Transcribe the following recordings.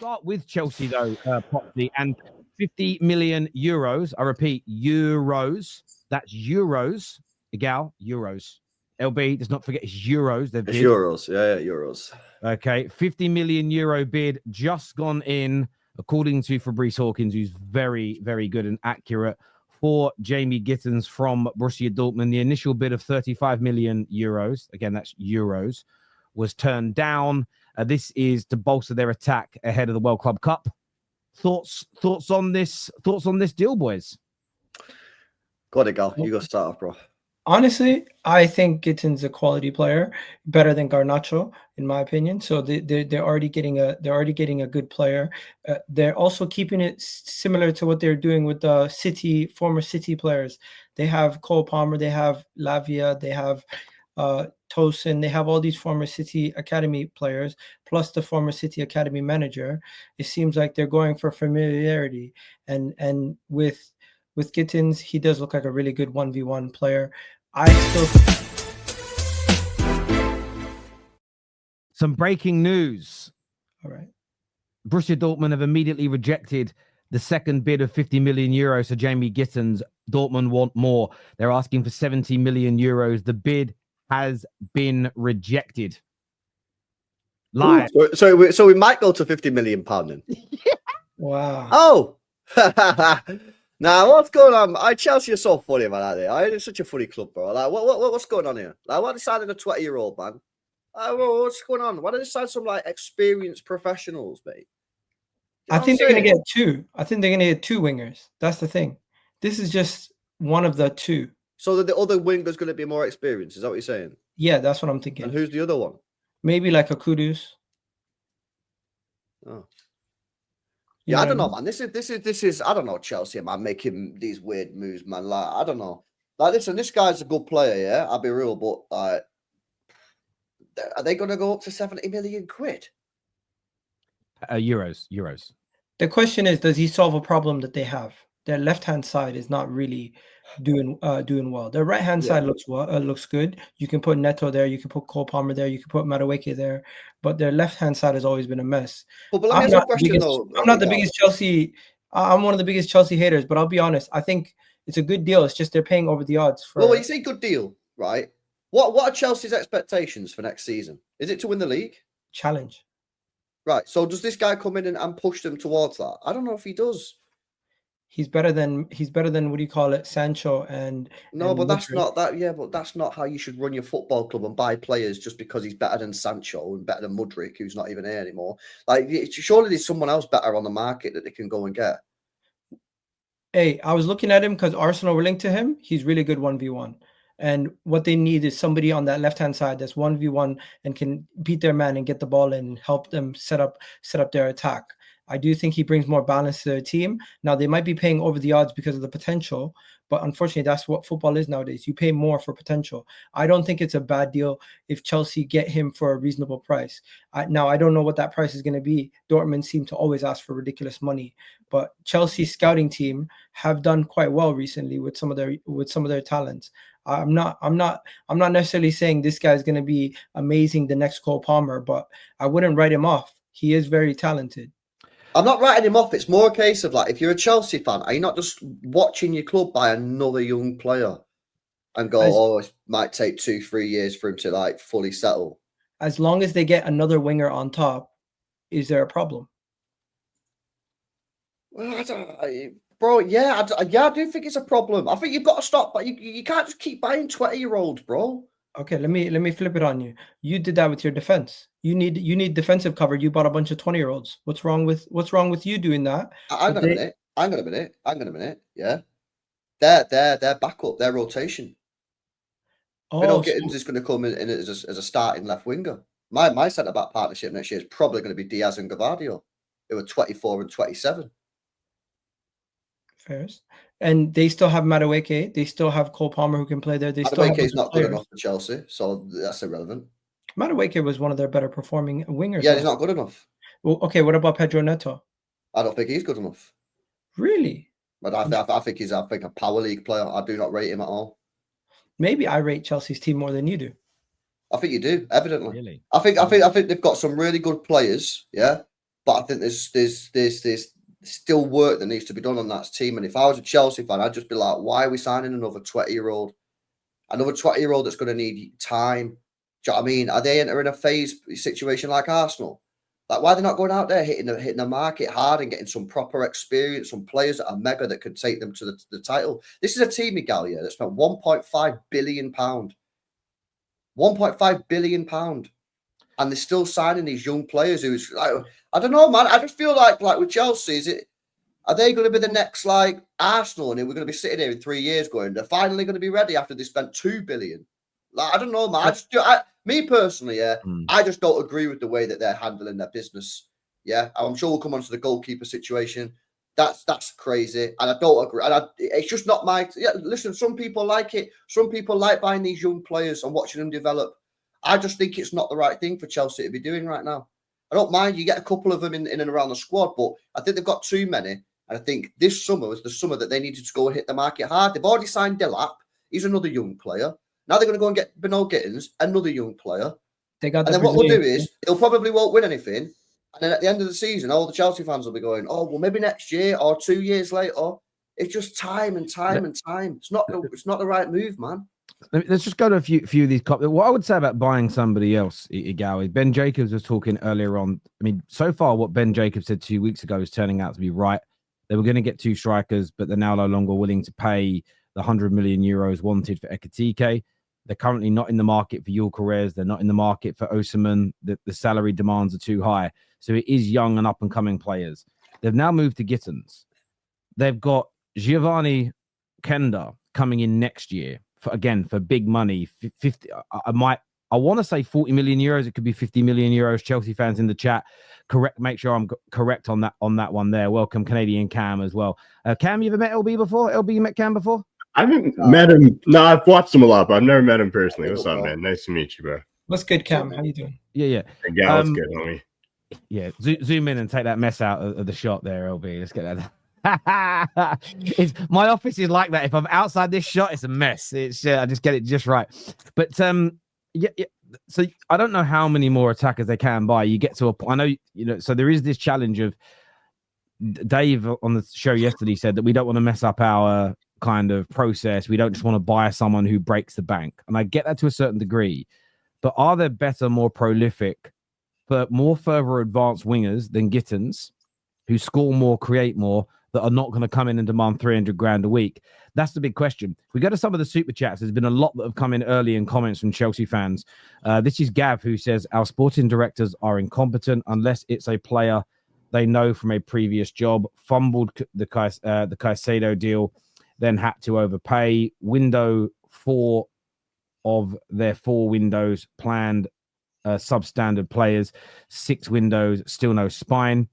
start with Chelsea, though, Potsy, and 50 million euros. I repeat, euros. That's euros. Egal, euros. LB, does not forget it's euros. It's euros. Yeah, euros. Okay, 50 million euro bid just gone in, according to Fabrice Hawkins, who's very, very good and accurate, for Jamie Gittens from Borussia Dortmund. The initial bid of 35 million euros, again, that's euros, was turned down. This is to bolster their attack ahead of the World Club Cup. Thoughts on this deal, boys? Go on, Gal. You go start off, bro. Honestly, I think Gittens a quality player, better than Garnacho, in my opinion. So they're already getting a good player. They're also keeping it similar to what they're doing with the former City players. They have Cole Palmer, they have Lavia, they have Tosin. They have all these former City Academy players, plus the former City Academy manager. It seems like they're going for familiarity, and with Gittens, he does look like a really good 1v1 player. Some breaking news. All right. Borussia Dortmund have immediately rejected the second bid of 50 million euros for Jamie Gittens. Dortmund want more. They're asking for 70 million euros. The bid has been rejected. Live. Ooh, so we might go to 50 million pound then. Yeah. Wow. Oh. Now, what's going on? Chelsea are so funny, man, aren't they? It's such a funny club, bro. Like, what's going on here? Like, why decided a 20-year-old man? What's going on? Why did they sign some like experienced professionals, mate? I think they're going to get two. I think they're going to get two wingers. That's the thing. This is just one of the two. So the other winger's going to be more experienced. Is that what you're saying? Yeah, that's what I'm thinking. And who's the other one? Maybe like a Kudus. Oh. Yeah, I don't know, man. This is. I don't know, Chelsea, man, making these weird moves, man. Like, I don't know. Like, listen, this guy's a good player, yeah. I'll be real, but are they going to go up to 70 million quid? Euros. The question is, does he solve a problem that they have? Their left-hand side is not really doing well. Their right-hand side looks good. You can put Neto there, you can put Cole Palmer there, you can put Madueke there, but their left-hand side has always been a mess. But let me ask you a question, though. I'm not the biggest Chelsea. I'm one of the biggest Chelsea haters, but I'll be honest. I think it's a good deal. It's just they're paying over the odds. Well, you say good deal, right? What are Chelsea's expectations for next season? Is it to win the league? Challenge. Right. So does this guy come in and push them towards that? I don't know if he does. He's better than what do you call it, Sancho and but that's not that. Yeah, but that's not how you should run your football club and buy players just because he's better than Sancho and better than Mudryk, who's not even here anymore. Like, surely there's someone else better on the market that they can go and get. Hey, I was looking at him because Arsenal were linked to him. He's really good 1v1. And what they need is somebody on that left-hand side that's 1v1 and can beat their man and get the ball and help them set up their attack. I do think he brings more balance to their team. Now, they might be paying over the odds because of the potential, but unfortunately, that's what football is nowadays. You pay more for potential. I don't think it's a bad deal if Chelsea get him for a reasonable price. Now, I don't know what that price is going to be. Dortmund seem to always ask for ridiculous money, but Chelsea's scouting team have done quite well recently with some of their talents. I'm not necessarily saying this guy's going to be amazing, the next Cole Palmer, but I wouldn't write him off. He is very talented. I'm not writing him off. It's more a case of, like, if you're a Chelsea fan, are you not just watching your club buy another young player and go, it might take 2-3 years for him to, like, fully settle? As long as they get another winger on top, is there a problem? Well, I do think it's a problem. I think you've got to stop, but you can't just keep buying 20-year-olds, bro. Okay, let me flip it on you. You did that with your defense. You need defensive cover. You bought a bunch of 20-year-olds. What's wrong with you doing that? Hang on a minute. Yeah, their backup, their rotation. Gittens is going to come in as a starting left winger. My centre back partnership next year is probably going to be Diaz and Gvardiol, who are 24 and 27. Fairs. And they still have Madueke. They still have Cole Palmer who can play there. Madueke is not good enough for Chelsea, so that's irrelevant. Madueke was one of their better performing wingers. Yeah, he's not good enough. Well, okay, what about Pedro Neto? I don't think he's good enough. Really? But I think he's a power league player. I do not rate him at all. Maybe I rate Chelsea's team more than you do. I think you do, evidently. Really? I think they've got some really good players, yeah. But I think there's still work that needs to be done on that team. And if I was a Chelsea fan, I'd just be like, why are we signing another 20-year-old? Another 20-year-old that's going to need time. Do you know what I mean? Are they entering a phase situation like Arsenal? Like, why are they not going out there hitting the market hard and getting some proper experience, some players that are mega that could take them to the title? This is a team, Miguel, yeah, that spent £1.5 billion. £1.5 billion. And they're still signing these young players who's like, I don't know, man. I just feel like with Chelsea, are they going to be the next like Arsenal? And we're going to be sitting here in 3 years going, they're finally going to be ready after they spent £2 billion. Like, I don't know, man. Me personally, yeah, I just don't agree with the way that they're handling their business. Yeah, I'm sure we'll come on to the goalkeeper situation. That's crazy, and I don't agree. And it's just not my. Yeah, listen, some people like it. Some people like buying these young players and watching them develop. I just think it's not the right thing for Chelsea to be doing right now. I don't mind you get a couple of them in and around the squad, but I think they've got too many. And I think this summer was the summer that they needed to go and hit the market hard. They've already signed Delap. He's another young player. Now they're going to go and get Beno Gittens, another young player. And then what we'll do is they'll probably won't win anything. And then at the end of the season, all the Chelsea fans will be going, oh, well, maybe next year or 2 years later. It's just time and time and time. It's not the right move, man. Let's just go to a few of these. What I would say about buying somebody else, Igal, is Ben Jacobs was talking earlier on. I mean, so far what Ben Jacobs said 2 weeks ago is turning out to be right. They were going to get 2 strikers, but they're now no longer willing to pay the 100 million euros wanted for Ekitike. They're currently not in the market for Gyökeres. They're not in the market for Osimhen. The salary demands are too high. So it is young and up-and-coming players. They've now moved to Gittens. They've got Giovanni Kenda coming in next year for big money. 50. I want to say 40 million euros. It could be 50 million euros. Chelsea fans in the chat, make sure I'm correct on that one there. Welcome, Canadian Cam as well. Cam, you ever met LB before? LB, you met Cam before? I haven't met him. No, I've watched him a lot, but I've never met him personally. What's up, man? Nice to meet you, bro. What's good, Cam? How you doing? Yeah. Yeah, what's good, homie? Yeah, zoom in and take that mess out of the shot there, LB. Let's get that. My office is like that. If I'm outside this shot, it's a mess. It's I just get it just right. But yeah. So I don't know how many more attackers they can buy. You get to a point. I know So there is this challenge of Dave on the show yesterday said that we don't want to mess up our kind of process. We don't just want to buy someone who breaks the bank, and I get that to a certain degree. But are there better, more prolific, but more further advanced wingers than Gittens, who score more, create more, that are not going to come in and demand 300 grand a week? That's the big question. If we go to some of the super chats, there's been a lot that have come in early in comments from Chelsea fans. This is Gav, who says our sporting directors are incompetent unless it's a player they know from a previous job. Fumbled the Caicedo deal, then had to overpay. Window 4 of their 4 windows planned substandard players. 6 windows, still no spine.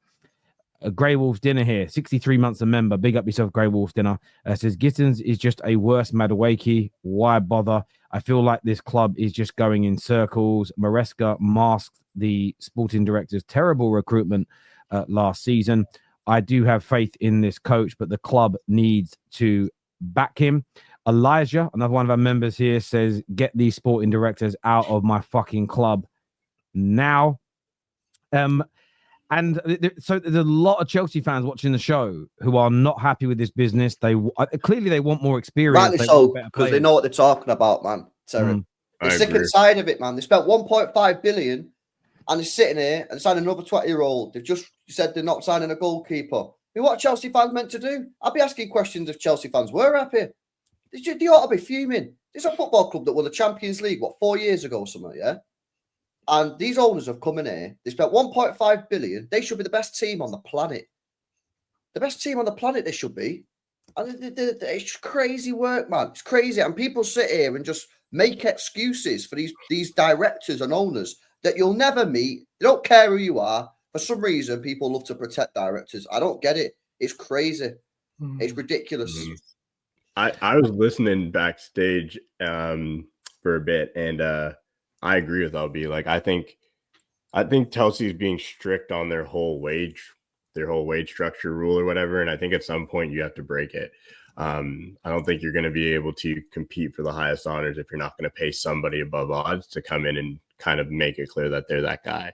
Grey Wolf's Dinner here, 63 months a member. Big up yourself, Grey Wolf's Dinner. Says Gittens is just a worse Madueke. Why bother? I feel like this club is just going in circles. Maresca masked the sporting director's terrible recruitment last season. I do have faith in this coach, but the club needs to back him. Elijah, another one of our members here, says, get these sporting directors out of my fucking club now. And so there's a lot of Chelsea fans watching the show who are not happy with this business. They clearly they want more experience. Rightly so, because they know what they're talking about, man. Terry. They're sick and tired of it, man. They spent 1.5 billion and they're sitting here and signing another 20-year-old. They've just said they're not signing a goalkeeper. I mean, what are Chelsea fans meant to do? I'd be asking questions if Chelsea fans were happy. They ought to be fuming. This is a football club that won the Champions League, 4 years ago or something, yeah? And these owners have come in here. They spent 1.5 billion. They should be the best team on the planet. The best team on the planet they should be. And it's crazy work, man. It's crazy. And people sit here and just make excuses for these directors and owners that you'll never meet. They don't care who you are. For some reason, people love to protect directors. I don't get it. It's crazy. It's ridiculous. I was listening backstage for a bit, and I agree with LB. Like, I think Chelsea is being strict on their whole wage structure rule or whatever. And I think at some point you have to break it. I don't think you're going to be able to compete for the highest honors if you're not going to pay somebody above odds to come in and kind of make it clear that they're that guy.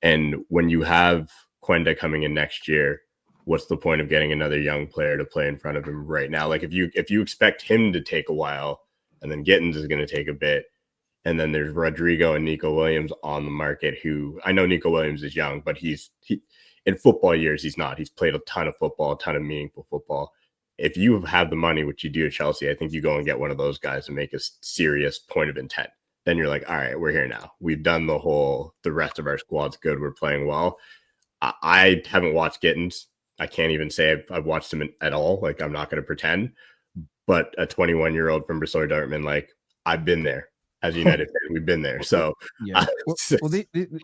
And when you have Quenda coming in next year, what's the point of getting another young player to play in front of him right now? Like if you expect him to take a while, and then Gittens is going to take a bit, and then there's Rodrigo and Nico Williams on the market, who I know Nico Williams is young, but he in football years, he's not. He's played a ton of football, a ton of meaningful football. If you have the money, which you do at Chelsea, I think you go and get one of those guys and make a serious point of intent. Then you're like, all right, we're here now. We've done the rest of our squad's good. We're playing well. I haven't watched Gittens. I can't even say I've watched him at all. Like, I'm not going to pretend. But a 21-year-old from Borussia Dortmund, like, I've been there. As a United fan, we've been there. So, yeah. There's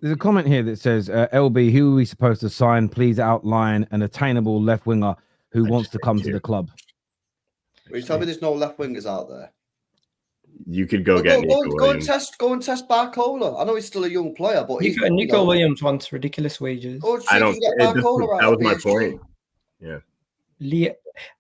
a comment here that says, LB, who are we supposed to sign? Please outline an attainable left winger who wants to come to the club. Well, you tell me there's no left wingers out there. You could go get Nico Williams. Go and test Barcola. I know he's still a young player, but Nico Williams wants ridiculous wages. I don't. That was my point. Yeah.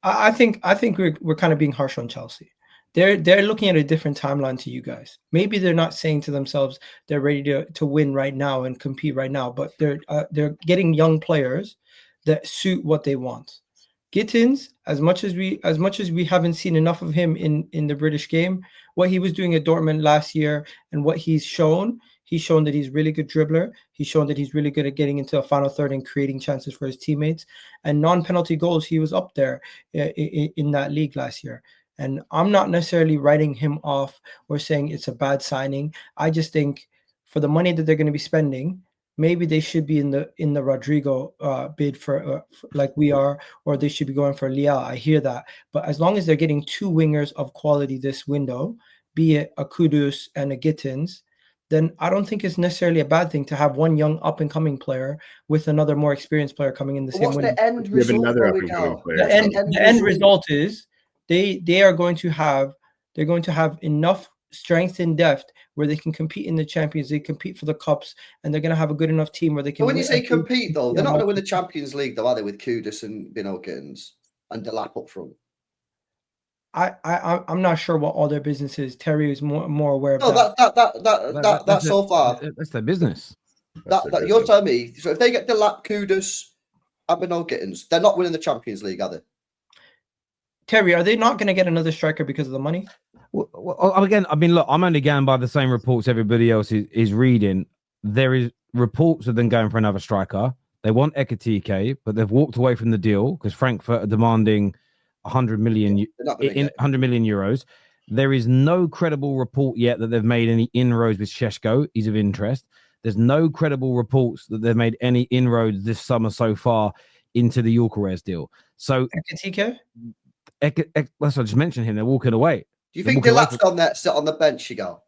I think we're kind of being harsh on Chelsea. They're looking at a different timeline to you guys. Maybe they're not saying to themselves they're ready to win right now and compete right now, but they're getting young players that suit what they want. Gittens, as much as we haven't seen enough of him in the British game, what he was doing at Dortmund last year and what he's shown that he's really good dribbler. He's shown that he's really good at getting into a final third and creating chances for his teammates. And non-penalty goals, he was up there in that league last year. And I'm not necessarily writing him off or saying it's a bad signing. I just think for the money that they're going to be spending, maybe they should be in the Rodrigo bid for like we are, or they should be going for Leal. I hear that. But as long as they're getting two wingers of quality this window, be it a Kudus and a Gittens, then I don't think it's necessarily a bad thing to have one young up-and-coming player with another more experienced player coming in the same window. The end result? The end result is they are going to have enough strength and depth where they can compete in the Champions League, compete for the cups, and they're going to have a good enough team where they can. But when you say compete, though, they're not going to win the Champions League, though, are they? With Kudus and Gittens and Delap up front. I'm not sure what all their business is. Terry is more aware of that so far. That's their business. You're telling me. So if they get Delap, Kudus, and Gittens, they're not winning the Champions League, are they? Terry, are they not going to get another striker because of the money? Well, again, I mean, look, I'm only going by the same reports everybody else is reading. There is reports of them going for another striker. They want Ekitike, but they've walked away from the deal because Frankfurt are demanding 100 million euros. There is no credible report yet that they've made any inroads with Šeško. He's of interest. There's no credible reports that they've made any inroads this summer so far into the Gyökeres deal. So Ekitike? That's what I just mentioned him. They're walking away. Do you think Delap's gone there, sit on the bench, you go?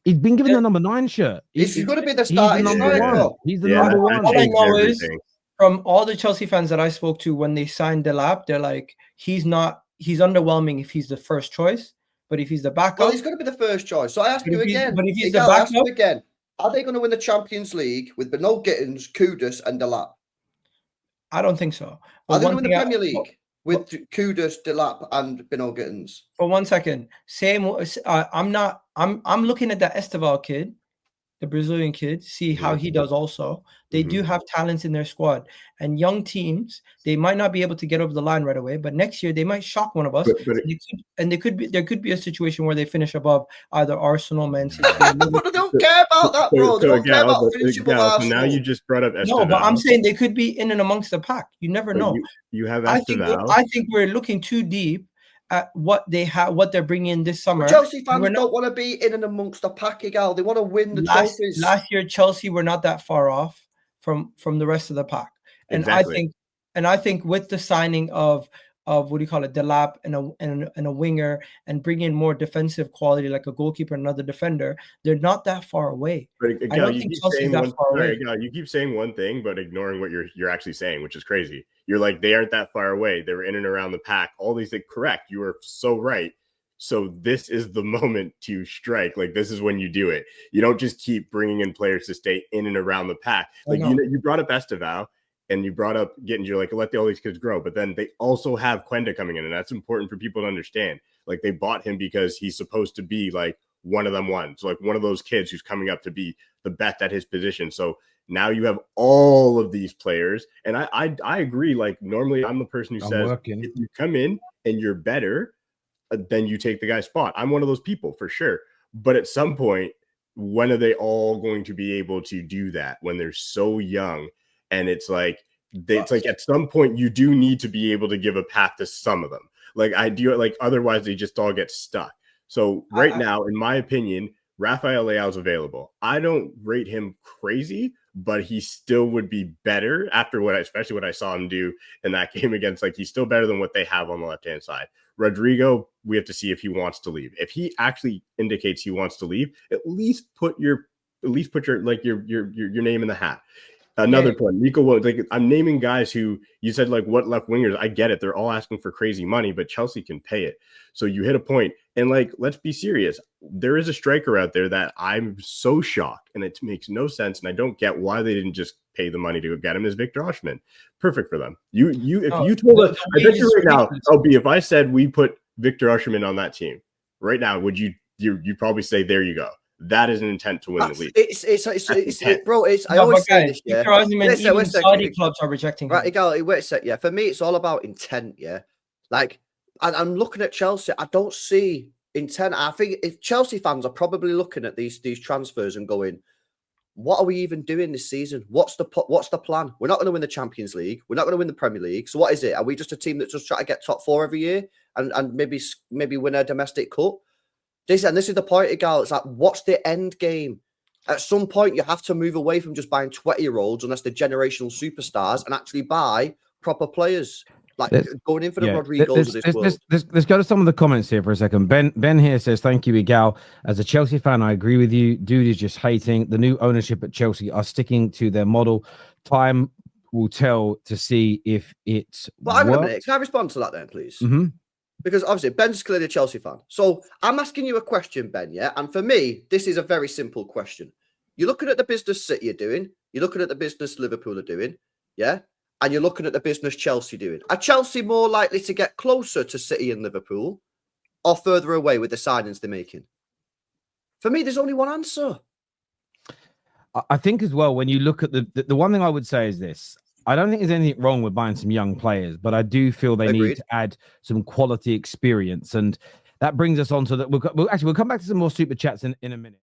He's been given the number 9 shirt. He's going to be the starting striker. He's the number 1. All I know is from all the Chelsea fans that I spoke to when they signed Delap, they're like, he's underwhelming if he's the first choice, but if he's the backup. Well, he's going to be the first choice. So I ask you again. But if he's the backup again, are they going to win the Champions League with Beno Gittens, Kudus, and Delap? I don't think so. Are they going to win the Premier League? With Kudus, Delap, and Beno Gittens. For 1 second, I'm looking at that Esteval kid, the Brazilian kid, see how he does also. They do have talents in their squad. And young teams, they might not be able to get over the line right away, but next year they might shock one of us. There could be a situation where they finish above either Arsenal, Man City. But they don't care about that, bro. They don't care about finishing above Arsenal. Now you just brought up Esteval. No, but I'm saying they could be in and amongst the pack. You never know. You have Esteval. I think we're looking too deep at what they're bringing in this summer. But Chelsea fans don't want to be in and amongst the pack, Gal. They want to win the trophies. Last year, Chelsea were not that far off from the rest of the pack, and exactly. I think with the signing of what do you call it, Delap and a winger, and bring in more defensive quality like a goalkeeper and another defender, they're not that far away. But I don't think Chelsea's that far away. You keep saying one thing, but ignoring what you're actually saying, which is crazy. You're like, they aren't that far away. They were in and around the pack. All these things, correct. You are so right. So this is the moment to strike. Like, this is when you do it. You don't just keep bringing in players to stay in and around the pack. Like, you brought up Esteval and you brought up Gittens. You're like, let all these kids grow. But then they also have Quenda coming in, and that's important for people to understand. Like, they bought him because he's supposed to be like one of them ones, like one of those kids who's coming up to be the best at his position. So Now you have all of these players, and I agree. Like normally, I'm the person who says if you come in and you're better, then you take the guy's spot. I'm one of those people for sure. But at some point, when are they all going to be able to do that when they're so young? And it's like at some point you do need to be able to give a path to some of them. Like I do, like otherwise they just all get stuck. So right now, in my opinion, Rafael Leao's available. I don't rate him crazy, but he still would be better after especially what I saw him do in that game against, like he's still better than what they have on the left-hand side. Rodrigo, we have to see if he wants to leave. If he actually indicates he wants to leave, at least put your like your name in the hat. Another point, Nico, like I'm naming guys who you said like what left wingers. I get it; they're all asking for crazy money, but Chelsea can pay it. So you hit a point, and like let's be serious. There is a striker out there that I'm so shocked, and it makes no sense, and I don't get why they didn't just pay the money to go get him. Is Victor Osimhen perfect for them? If you told us, I bet you right now, if I said we put Victor Osimhen on that team right now, would you'd probably say there you go. That is an intent to win the league. Bro. I always say this. Yeah, even Saudi clubs are rejecting him. Right, wait a sec. Yeah, for me, it's all about intent. Yeah, like I'm looking at Chelsea. I don't see intent. I think if Chelsea fans are probably looking at these transfers and going, "What are we even doing this season? What's the plan? We're not going to win the Champions League. We're not going to win the Premier League. So what is it? Are we just a team that just try to get top 4 every year and maybe win a domestic cup?" This is the point, Igal. It's like, what's the end game? At some point, you have to move away from just buying 20-year-olds unless they're generational superstars and actually buy proper players. Like going in for the Rodrigos of this world. Let's go to some of the comments here for a second. Ben here says, thank you, Igal. As a Chelsea fan, I agree with you. Dude is just hating. The new ownership at Chelsea are sticking to their model. Time will tell to see if it's hang on a minute. Can I respond to that then, please? Mm-hmm. Because obviously Ben's clearly a Chelsea fan. So I'm asking you a question, Ben, yeah? And for me, this is a very simple question. You're looking at the business City are doing. You're looking at the business Liverpool are doing, yeah? And you're looking at the business Chelsea doing. Are Chelsea more likely to get closer to City and Liverpool or further away with the signings they're making? For me, there's only one answer. I think as well, when you look at the one thing I would say is this. I don't think there's anything wrong with buying some young players, but I do feel they need to add some quality experience. And that brings us on to that. We'll come back to some more super chats in a minute.